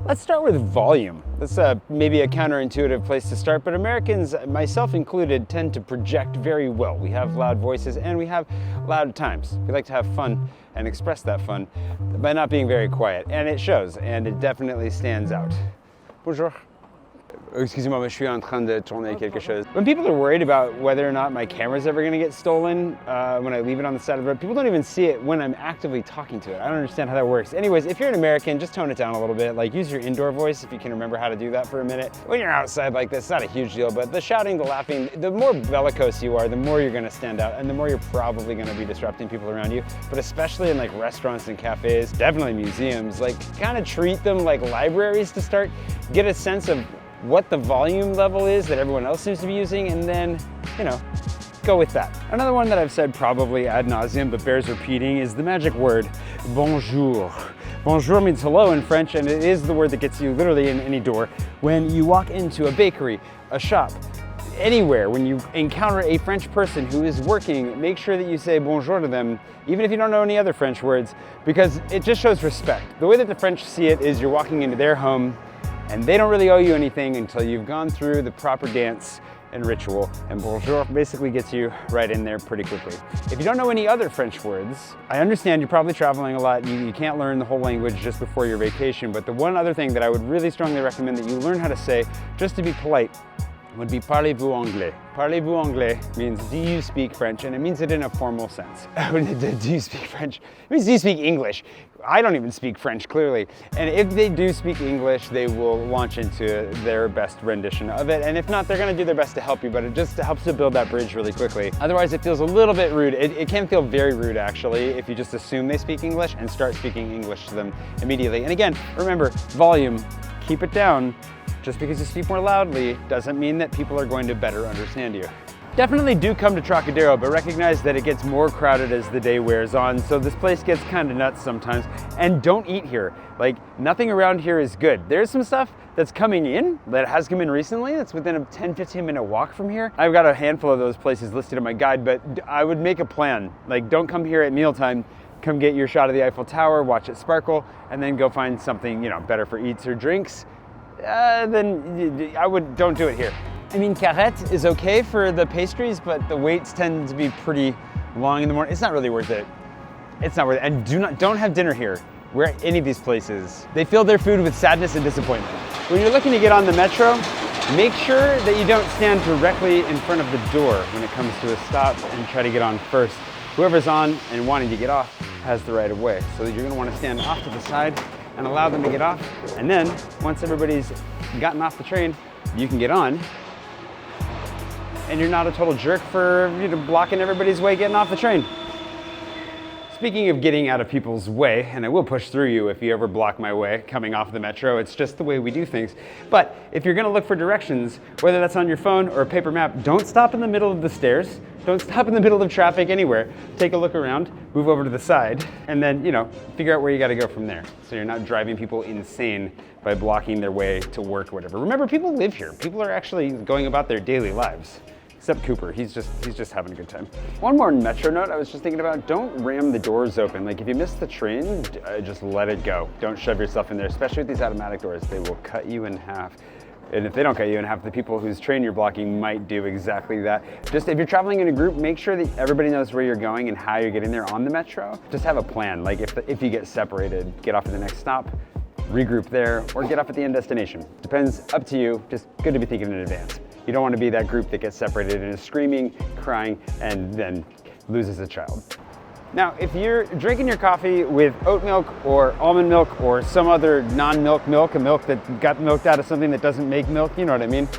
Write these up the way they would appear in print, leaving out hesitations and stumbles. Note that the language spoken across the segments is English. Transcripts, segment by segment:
Let's start with volume. That's maybe a counterintuitive place to start, but Americans, myself included, tend to project very well. We have loud voices and we have loud times. We like to have fun and express that fun by not being very quiet, and it shows, and it definitely stands out. Bonjour. Excusez-moi, je suis en train de tourner quelque chose. When people are worried about whether or not my camera's ever gonna get stolen when I leave it on the side of the road, people don't even see it when I'm actively talking to it. I don't understand how that works. Anyways, if you're an American, just tone it down a little bit. Like, use your indoor voice if you can remember how to do that for a minute. When you're outside like this, it's not a huge deal, but the shouting, the laughing, the more bellicose you are, the more you're gonna stand out, and the more you're probably gonna be disrupting people around you. But especially in like restaurants and cafes, definitely museums, like kind of treat them like libraries to start. Get a sense of what the volume level is that everyone else seems to be using, and then, you know, go with that. Another one that I've said probably ad nauseum but bears repeating is the magic word, bonjour. Bonjour means hello in French, and it is the word that gets you literally in any door. When you walk into a bakery, a shop, anywhere, when you encounter a French person who is working, make sure that you say bonjour to them, even if you don't know any other French words, because it just shows respect. The way that the French see it is you're walking into their home, and they don't really owe you anything until you've gone through the proper dance and ritual, and bonjour basically gets you right in there pretty quickly. If you don't know any other French words, I understand you're probably traveling a lot, you can't learn the whole language just before your vacation, but the one other thing that I would really strongly recommend that you learn how to say, just to be polite, would be parlez-vous anglais. Parlez-vous anglais means do you speak French, and it means it in a formal sense. Do you speak French? It means do you speak English? I don't even speak French, clearly. And if they do speak English, they will launch into their best rendition of it. And if not, they're gonna do their best to help you, but it just helps to build that bridge really quickly. Otherwise, it feels a little bit rude. It can feel very rude, actually, if you just assume they speak English and start speaking English to them immediately. And again, remember, volume, keep it down. Just because you speak more loudly doesn't mean that people are going to better understand you. Definitely do come to Trocadero, but recognize that it gets more crowded as the day wears on, so this place gets kind of nuts sometimes. And don't eat here. Like, nothing around here is good. There's some stuff that's coming in, that has come in recently, that's within a 10-15 minute walk from here. I've got a handful of those places listed in my guide, but I would make a plan. Like, don't come here at mealtime. Come get your shot of the Eiffel Tower, watch it sparkle, and then go find something, you know, better for eats or drinks. Then don't do it here. I mean, Carrette is okay for the pastries, but the waits tend to be pretty long in the morning. It's not really worth it. It's not worth it. And don't have dinner here. We're at any of these places. They fill their food with sadness and disappointment. When you're looking to get on the metro, make sure that you don't stand directly in front of the door when it comes to a stop and try to get on first. Whoever's on and wanting to get off has the right of way. So you're gonna wanna stand off to the side and allow them to get off. And then, once everybody's gotten off the train, you can get on. And you're not a total jerk for blocking everybody's way getting off the train. Speaking of getting out of people's way, and I will push through you if you ever block my way coming off the metro, it's just the way we do things. But if you're gonna look for directions, whether that's on your phone or a paper map, don't stop in the middle of the stairs. Don't stop in the middle of traffic anywhere. Take a look around, move over to the side, and then, figure out where you gotta go from there. So you're not driving people insane by blocking their way to work or whatever. Remember, people live here. People are actually going about their daily lives. Except Cooper, he's just having a good time. One more metro note I was just thinking about, don't ram the doors open. Like, if you miss the train, just let it go. Don't shove yourself in there, especially with these automatic doors. They will cut you in half. And if they don't cut you in half, the people whose train you're blocking might do exactly that. Just if you're traveling in a group, make sure that everybody knows where you're going and how you're getting there on the metro. Just have a plan. Like, if you get separated, get off at the next stop, regroup there, or get off at the end destination. Depends, up to you. Just good to be thinking in advance. You don't want to be that group that gets separated and is screaming, crying, and then loses a child. Now, if you're drinking your coffee with oat milk or almond milk or some other non-milk milk, a milk that got milked out of something that doesn't make milk, you know what I mean?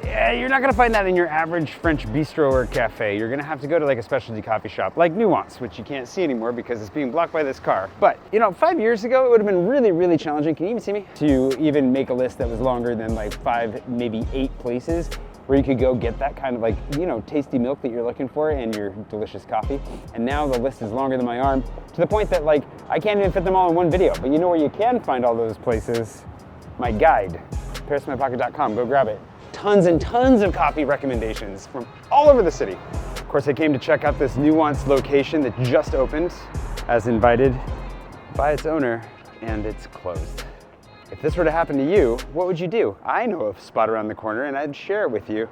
Yeah, you're not gonna find that in your average French bistro or cafe. You're gonna have to go to like a specialty coffee shop like Nuance, which you can't see anymore because it's being blocked by this car. But 5 years ago, it would have been really, really challenging, can you even see me? To even make a list that was longer than like 5, maybe 8 places where you could go get that kind of tasty milk that you're looking for and your delicious coffee. And now the list is longer than my arm, to the point that I can't even fit them all in one video. But you know where you can find all those places? My guide, ParisMyPocket.com, go grab it. Tons and tons of coffee recommendations from all over the city. Of course, I came to check out this Nuance location that just opened, as invited by its owner, and it's closed. If this were to happen to you, what would you do? I know a spot around the corner and I'd share it with you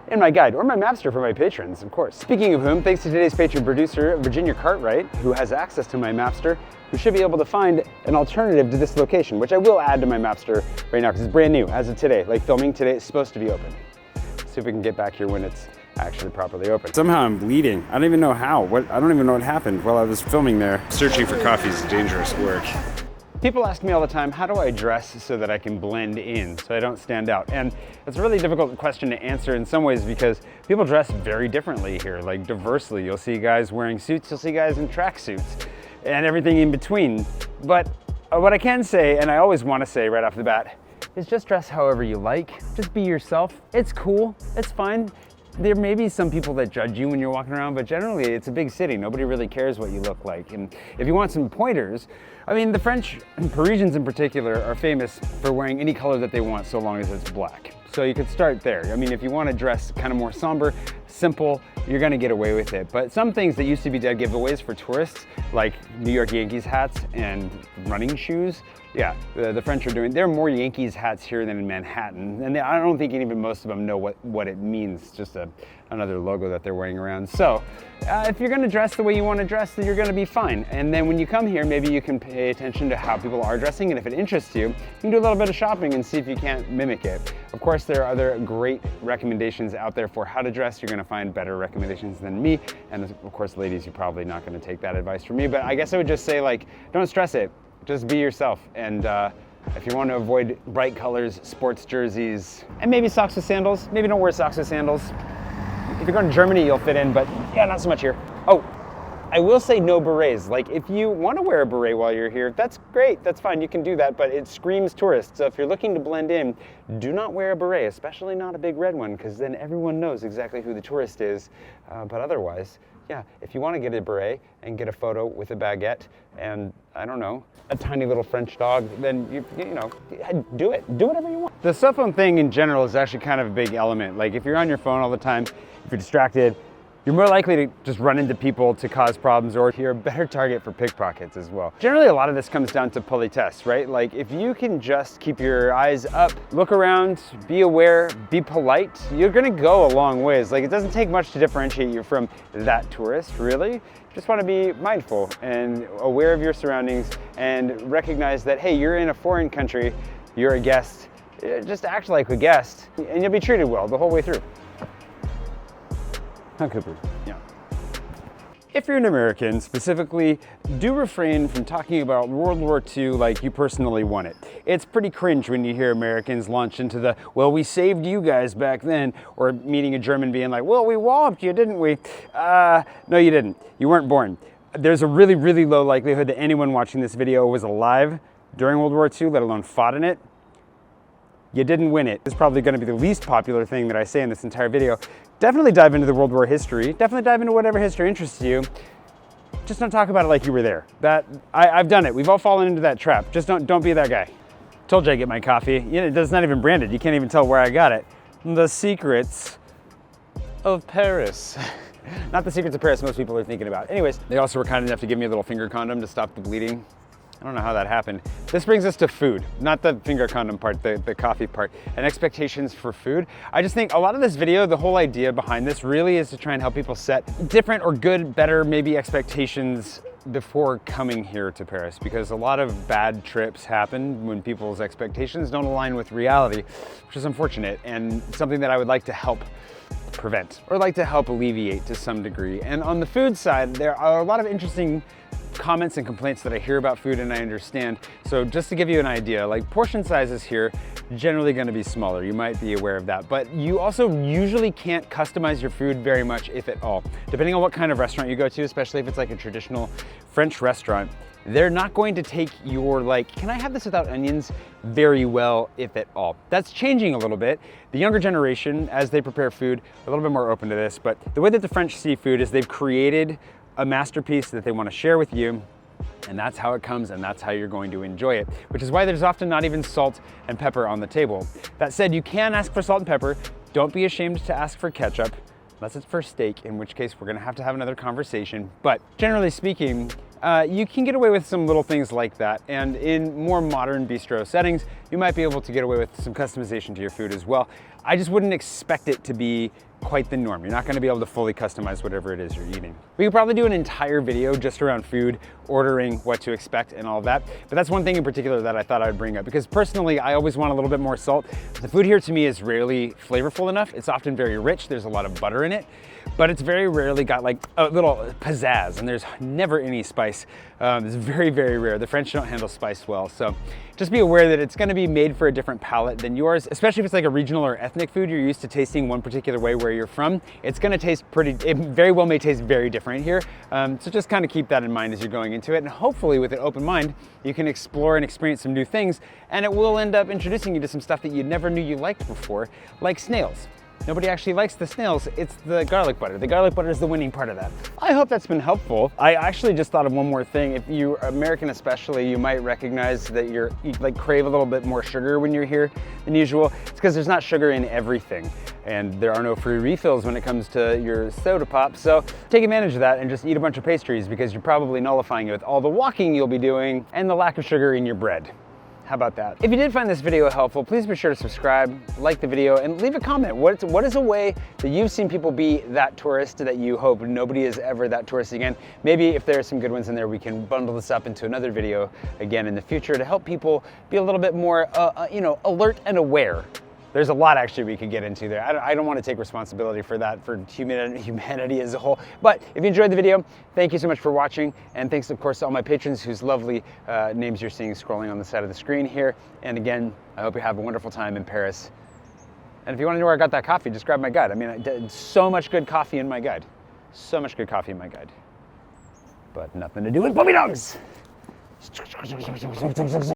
in my guide, or my Mapster for my patrons, of course. Speaking of whom, thanks to today's Patron producer, Virginia Cartwright, who has access to my Mapster, who should be able to find an alternative to this location, which I will add to my Mapster right now, because it's brand new as of today. Like filming today, it's supposed to be open. See if we can get back here when it's actually properly open. Somehow I'm bleeding. I don't even know how. I don't even know what happened while I was filming there. Searching for coffee is dangerous work. People ask me all the time, how do I dress so that I can blend in, so I don't stand out? And it's a really difficult question to answer in some ways because people dress very differently here, like diversely. You'll see guys wearing suits, you'll see guys in tracksuits, and everything in between. But what I can say, and I always want to say right off the bat, is just dress however you like. Just be yourself. It's cool, it's fine. There may be some people that judge you when you're walking around, but generally it's a big city. Nobody really cares what you look like. And if you want some pointers, I mean, the French and Parisians in particular are famous for wearing any color that they want so long as it's black. So you could start there. I mean, if you want to dress kind of more somber, simple, you're going to get away with it. But some things that used to be dead giveaways for tourists, like New York Yankees hats and running shoes, yeah, the French are doing. There are more Yankees hats here than in Manhattan, and I don't think even most of them know what it means. Just another logo that they're wearing around. So if you're going to dress the way you want to dress, then you're going to be fine. And then when you come here, maybe you can pay attention to how people are dressing, and if it interests you, you can do a little bit of shopping and see if you can't mimic it. Of course, there are other great recommendations out there for how to dress. You're going to find better recommendations than me, and of course, ladies, you're probably not going to take that advice from me. But I guess I would just say, like, don't stress it. Just be yourself, and if you want to avoid bright colors, sports jerseys, and maybe socks with sandals, maybe don't wear socks with sandals. If you're going to Germany, you'll fit in, but yeah, not so much here. Oh, I will say no berets. Like, if you want to wear a beret while you're here, that's great, that's fine, you can do that, but it screams tourist. So if you're looking to blend in, do not wear a beret, especially not a big red one, because then everyone knows exactly who the tourist is. But otherwise, yeah, if you want to get a beret and get a photo with a baguette and, I don't know, a tiny little French dog, then you know, do it. Do whatever you want. The cell phone thing in general is actually kind of a big element. Like, if you're on your phone all the time, if you're distracted, you're more likely to just run into people to cause problems, or you're a better target for pickpockets as well. Generally, a lot of this comes down to politesse, right? Like, if you can just keep your eyes up, look around, be aware, be polite, you're gonna go a long ways. Like, it doesn't take much to differentiate you from that tourist, really. You just wanna be mindful and aware of your surroundings and recognize that, hey, you're in a foreign country, you're a guest, just act like a guest, and you'll be treated well the whole way through. Huh, Cooper? Yeah. If you're an American, specifically, do refrain from talking about World War II like you personally won it. It's pretty cringe when you hear Americans launch into the, well, we saved you guys back then, or meeting a German being like, well, we walloped you, didn't we? No, you didn't. You weren't born. There's a really, really low likelihood that anyone watching this video was alive during World War II, let alone fought in it. You didn't win it. It's probably going to be the least popular thing that I say in this entire video. Definitely dive into the World War history. Definitely dive into whatever history interests you. Just don't talk about it like you were there. I've done it. We've all fallen into that trap. Just don't be that guy. Told you I get my coffee. It's not even branded. You can't even tell where I got it. The secrets of Paris. Not the secrets of Paris most people are thinking about. Anyways, they also were kind enough to give me a little finger condom to stop the bleeding. I don't know how that happened. This brings us to food, not the finger condom part, the coffee part, and expectations for food. I just think a lot of this video, the whole idea behind this really is to try and help people set different or good, better, maybe expectations before coming here to Paris, because a lot of bad trips happen when people's expectations don't align with reality, which is unfortunate and something that I would like to help prevent, or like to help alleviate to some degree. And on the food side, there are a lot of interesting comments and complaints that I hear about food, and I understand. So just to give you an idea, like, portion sizes here generally going to be smaller. You might be aware of that, but you also usually can't customize your food very much, if at all. Depending on what kind of restaurant you go to, especially if it's like a traditional French restaurant, they're not going to take your, like, can I have this without onions, very well, if at all. That's changing a little bit. The younger generation, as they prepare food, a little bit more open to this, but the way that the French see food is they've created a masterpiece that they want to share with you, and that's how it comes, and that's how you're going to enjoy it, which is why there's often not even salt and pepper on the table. That said, you can ask for salt and pepper. Don't be ashamed to ask for ketchup, unless it's for steak, in which case we're gonna have to have another conversation. But generally speaking, you can get away with some little things like that. And in more modern bistro settings, you might be able to get away with some customization to your food as well. I just wouldn't expect it to be quite the norm. You're not gonna be able to fully customize whatever it is you're eating. We could probably do an entire video just around food, ordering, what to expect and all of that. But that's one thing in particular that I thought I'd bring up, because personally, I always want a little bit more salt. The food here to me is rarely flavorful enough. It's often very rich. There's a lot of butter in it, but it's very rarely got like a little pizzazz, and there's never any spice. It's very, very rare. The French don't handle spice well. So just be aware that it's gonna be made for a different palate than yours, especially if it's like a regional or ethnic food you're used to tasting one particular way where you're from. It's gonna taste it very well may taste very different here. So just kind of keep that in mind as you're going into it. And hopefully with an open mind, you can explore and experience some new things, and it will end up introducing you to some stuff that you never knew you liked before, like snails. Nobody actually likes the snails, it's the garlic butter. The garlic butter is the winning part of that. I hope that's been helpful. I actually just thought of one more thing. If you're American especially, you might recognize that you like crave a little bit more sugar when you're here than usual. It's because there's not sugar in everything, and there are no free refills when it comes to your soda pop. So take advantage of that and just eat a bunch of pastries, because you're probably nullifying it with all the walking you'll be doing and the lack of sugar in your bread. How about that? If you did find this video helpful, please be sure to subscribe, like the video, and leave a comment. What is a way that you've seen people be that tourist that you hope nobody is ever that tourist again? Maybe if there are some good ones in there, we can bundle this up into another video again in the future to help people be a little bit more, alert and aware. There's a lot actually we could get into there. I don't want to take responsibility for that, for humanity as a whole. But if you enjoyed the video, thank you so much for watching. And thanks, of course, to all my patrons whose lovely names you're seeing scrolling on the side of the screen here. And again, I hope you have a wonderful time in Paris. And if you want to know where I got that coffee, just grab my guide. I mean, I did so much good coffee in my guide. So much good coffee in my guide. But nothing to do with puppy dogs.